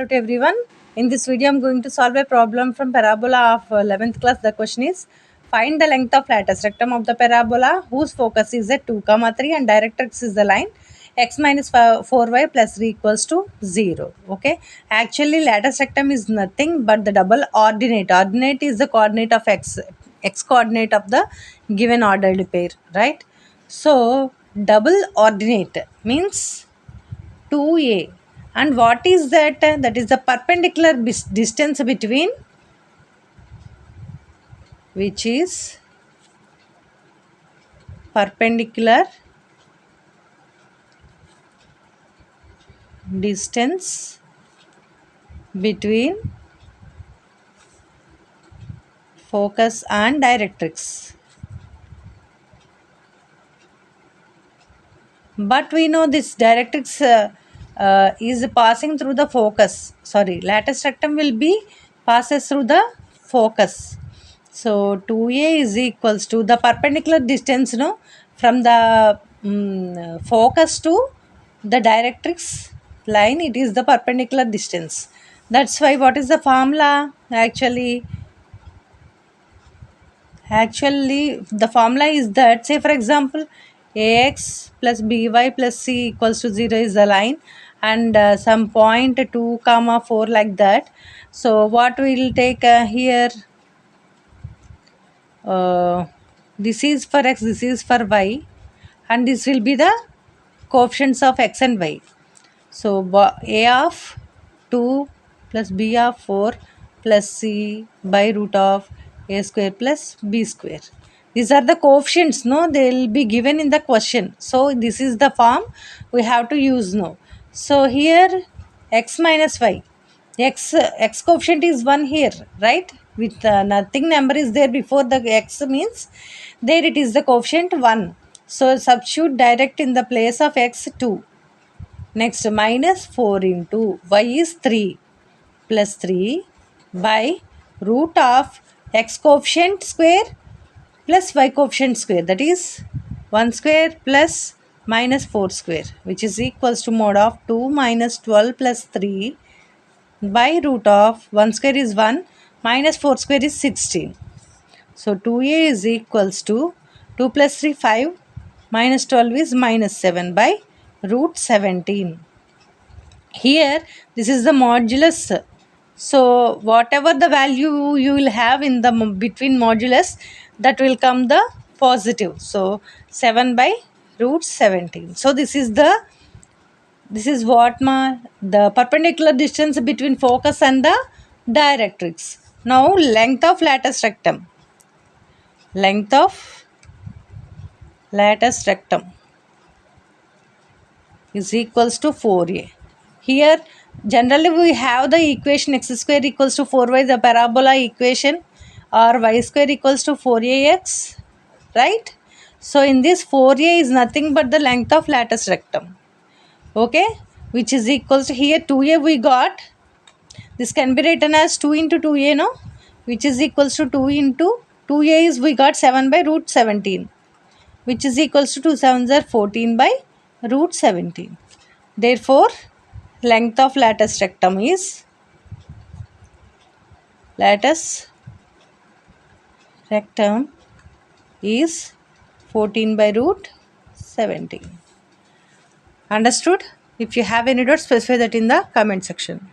Hello to everyone. In this video, I'm going to solve a problem from parabola of 11th class. The question is, find the length of lattice rectum of the parabola whose focus is at 2, 3 and directrix is the line x minus 4y plus 3 equals to 0. Okay. Actually, lattice rectum is nothing but the double ordinate. Ordinate is the coordinate of x coordinate of the given ordered pair, right? So, double ordinate means 2a, and what is that? That is the perpendicular distance between, which is perpendicular distance between focus and directrix. But we know this directrix is passing through the focus. Sorry, lattice rectum will be passes through the focus. So 2a is equals to the perpendicular distance, no, from the focus to the directrix line. It is the perpendicular distance. That's why what is the formula? Actually, the formula is that, say for example, ax plus by plus c equals to 0 is the line, and some point 2 comma 4 like that. So what we will take here, uh, this is for x, this is for y, and this will be the coefficients of x and y. So a of 2 plus b of 4 plus c by root of a square plus b square. These are the coefficients, no? They will be given in the question. So this is the form we have to use now. So here x minus y. X coefficient is 1 here, right? With nothing number is there before the x means there it is the coefficient 1. So substitute direct in the place of x 2. Next, minus 4 into y is 3 plus 3 by root of x coefficient square plus y coefficient square, that is 1 square plus minus 4 square, which is equals to mod of 2 minus 12 plus 3 by root of 1 square is 1 minus 4 square is 16. So 2a is equals to 2 plus 3 5 minus 12 is minus 7 by root 17. Here this is the modulus. So whatever the value you will have in the between modulus, that will come the positive. So 7 by root 17. So this is what the perpendicular distance between focus and the directrix. Now length of lattice rectum. Length of lattice rectum is equals to 4a. Here generally we have the equation x square equals to 4y, the parabola equation, or y square equals to 4ax, right? So in this 4a is nothing but the length of lattice rectum, okay, which is equals to, here 2a we got, this can be written as 2 into 2a, no, which is equals to 2 into 2a is we got 7 by root 17, which is equals to 2 sevens are 14 by root 17. Therefore, length of lattice rectum is lattice rectum is 14 by root 17. Understood? If you have any doubts, specify that in the comment section.